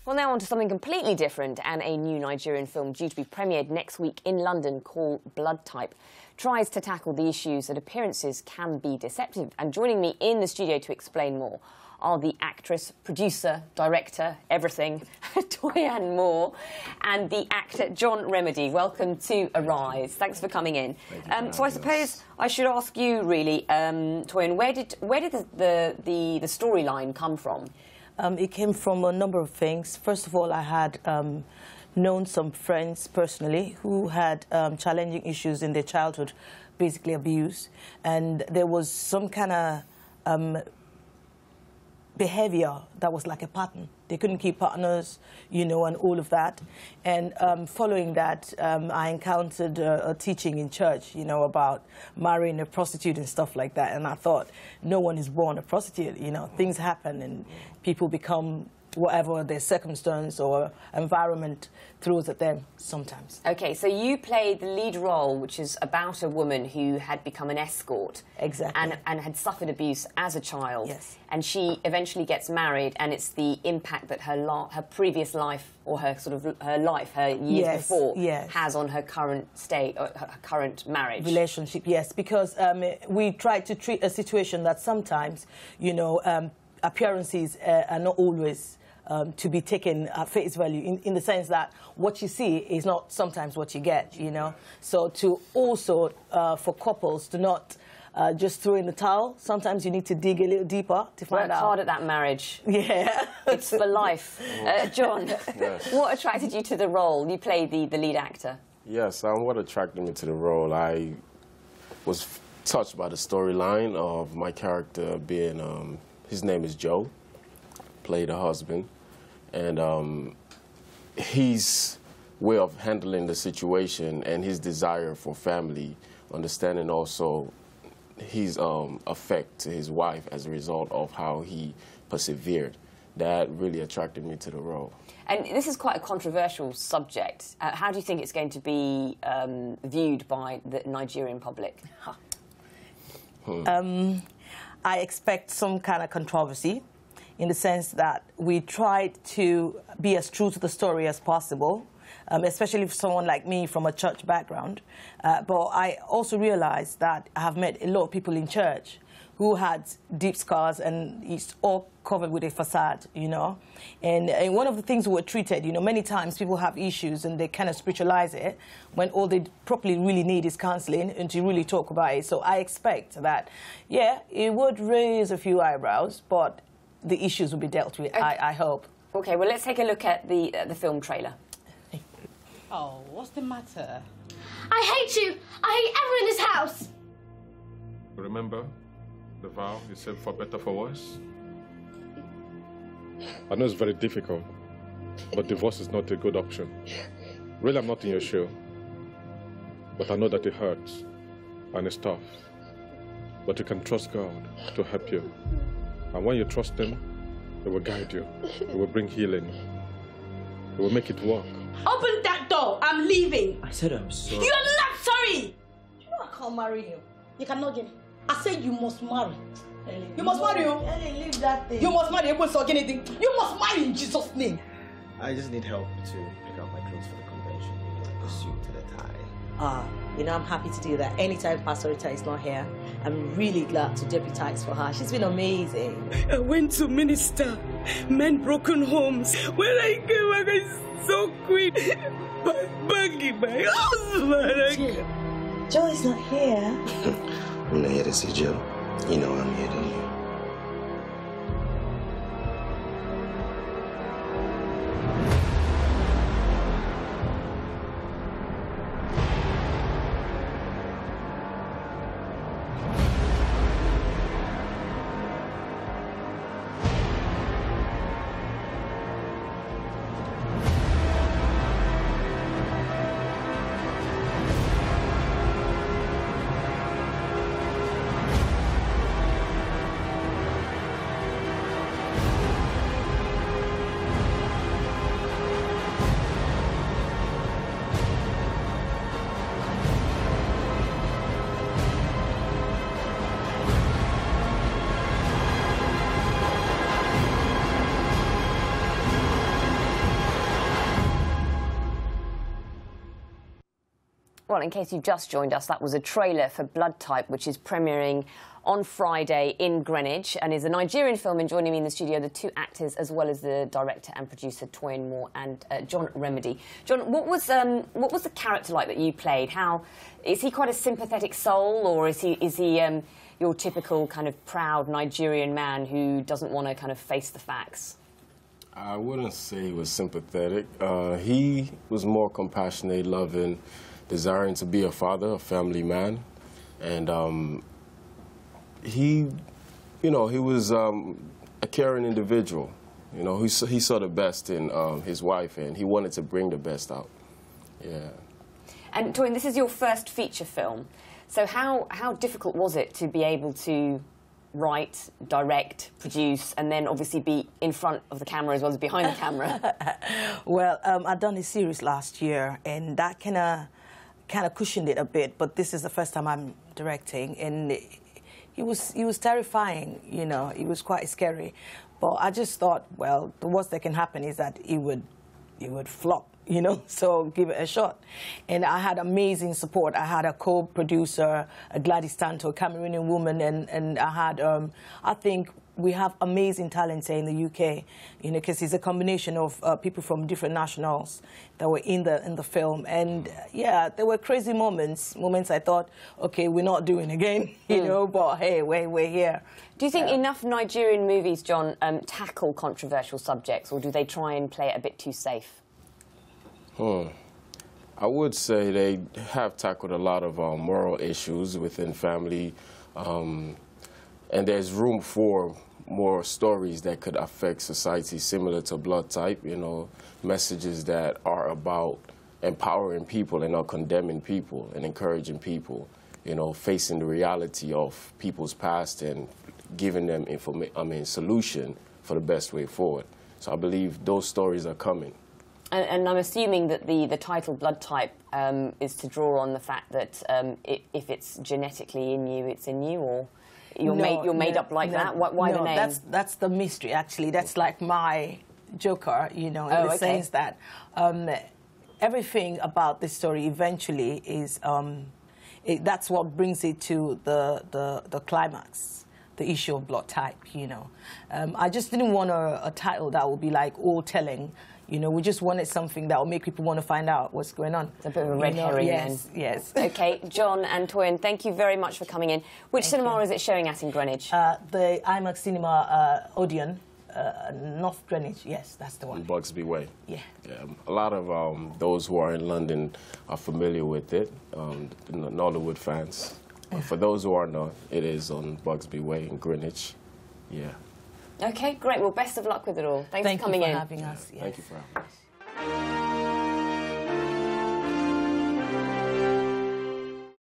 Well, now on to something completely different, and a new Nigerian film due to be premiered next week in London called Blood Type tries to tackle the issues that appearances can be deceptive. And joining me in the studio to explain more are the actress, producer, director, everything, Toyin Moore, and the actor John Remedy. Welcome to Arise. Thanks for coming in. So I suppose I should ask you, really, Toyin, where did the storyline come from? It came from a number of things. First of all, I had known some friends personally who had challenging issues in their childhood, basically abuse, and there was some kind of behavior that was like a pattern. They couldn't keep partners, you know, and all of that. And following that, I encountered a teaching in church, you know, about marrying a prostitute and stuff like that. And I thought, no one is born a prostitute, you know. Things happen and people become whatever their circumstance or environment throws at them sometimes. OK, so you played the lead role, which is about a woman who had become an escort. Exactly. And had suffered abuse as a child. Yes. And she eventually gets married, and it's the impact that her previous life, or her years before, has on her current state, or her current marriage. Relationship, yes, because we try to treat a situation that sometimes, you know, appearances are not always to be taken at face value, in the sense that what you see is not sometimes what you get, you know. So to also, for couples to not just throw in the towel, sometimes you need to dig a little deeper to find out. Work hard at that marriage. Yeah. It's for life. John, yes. What attracted you to the role? You played the lead actor. Yes, what attracted me to the role, I was touched by the storyline of my character being, his name is Joe, played a husband, and his way of handling the situation and his desire for family, understanding also his effect to his wife as a result of how he persevered. That really attracted me to the role. And this is quite a controversial subject. How do you think it's going to be viewed by the Nigerian public? I expect some kind of controversy, in the sense that we tried to be as true to the story as possible, especially for someone like me from a church background. But I also realized that I have met a lot of people in church who had deep scars, and it's all covered with a facade, you know. And one of the things we were treated, you know, many times people have issues and they kind of spiritualize it, when all they probably really need is counseling and to really talk about it. So I expect that, yeah, it would raise a few eyebrows, but the issues will be dealt with, okay. I hope. OK, well, let's take a look at the film trailer. Oh, what's the matter? I hate you! I hate everyone in this house! Remember the vow you said, for better, for worse? I know it's very difficult, but divorce is not a good option. Really, I'm not in your shoe, but I know that it hurts and it's tough. But you can trust God to help you. And when you trust Him, He will guide you. He will bring healing. He will make it work. Open that door! I'm leaving! I said I'm sorry. You're not sorry! You know I can't marry you. You cannot get me. I said you must marry. Ellie, you must marry you. Ellie, leave that thing. You must marry. You must marry in Jesus' name. I just need help to pick out my clothes for the convention. You know, like the suit to the tie. You know, I'm happy to do that. Anytime Pastor Rita is not here, I'm really glad to deputize for her. She's been amazing. I went to minister men broken homes. When I came back, I saw Queen banging my husband. Joe is not here. I'm not here to see Joe. You know I'm here, don't you? Well, in case you've just joined us, that was a trailer for Blood Type, which is premiering on Friday in Greenwich and is a Nigerian film. And joining me in the studio, the two actors, as well as the director and producer, Toyin Moore and John Remedy. John, what was the character like that you played? How is he quite a sympathetic soul, or is he your typical kind of proud Nigerian man who doesn't want to kind of face the facts? I wouldn't say he was sympathetic. He was more compassionate, loving, desiring to be a father, a family man. And he was a caring individual. You know, he saw the best in his wife, and he wanted to bring the best out. Yeah. And Toyin, this is your first feature film. So how difficult was it to be able to write, direct, produce, and then obviously be in front of the camera as well as behind the camera? Well, I'd done a series last year, and that kind of cushioned it a bit. But this is the first time I'm directing, and it was terrifying. You know, it was quite scary. But I just thought, well, the worst that can happen is that it would flop. You know, so give it a shot. And I had amazing support. I had a co-producer, Gladys Tanto, a Cameroonian woman, and I had, I think we have amazing talent here in the UK, you know, because it's a combination of people from different nationals that were in the film. And yeah, there were crazy moments I thought, okay, we're not doing again, you know, but hey, we're here. Do you think enough Nigerian movies, John, tackle controversial subjects, or do they try and play it a bit too safe? I would say they have tackled a lot of moral issues within family, and there's room for more stories that could affect society similar to Blood Type, you know, messages that are about empowering people and not condemning people and encouraging people, you know, facing the reality of people's past and giving them solution for the best way forward. So I believe those stories are coming. And I'm assuming that the title Blood Type is to draw on the fact that if it's genetically in you, it's in you, or you're made up like that? Why the name? That's the mystery, actually. That's like my joker, you know, in the sense that everything about this story eventually is, that's what brings it to the climax, the issue of Blood Type, you know. I just didn't want a title that would be like all-telling. You know, we just wanted something that will make people want to find out what's going on. It's a bit of a red herring, yes, then. Yes. OK, John and Toyin, thank you very much for coming in. Which cinema is it showing at in Greenwich? The IMAX Cinema Odeon, North Greenwich. Yes, that's the one. Bugsby Way. Yeah. A lot of those who are in London are familiar with it, the Nollywood fans. For those who are not, it is on Bugsby Way in Greenwich. Yeah. OK, great. Well, best of luck with it all. Thanks for coming in. Thank you for having us. Yes. Thank you for having us.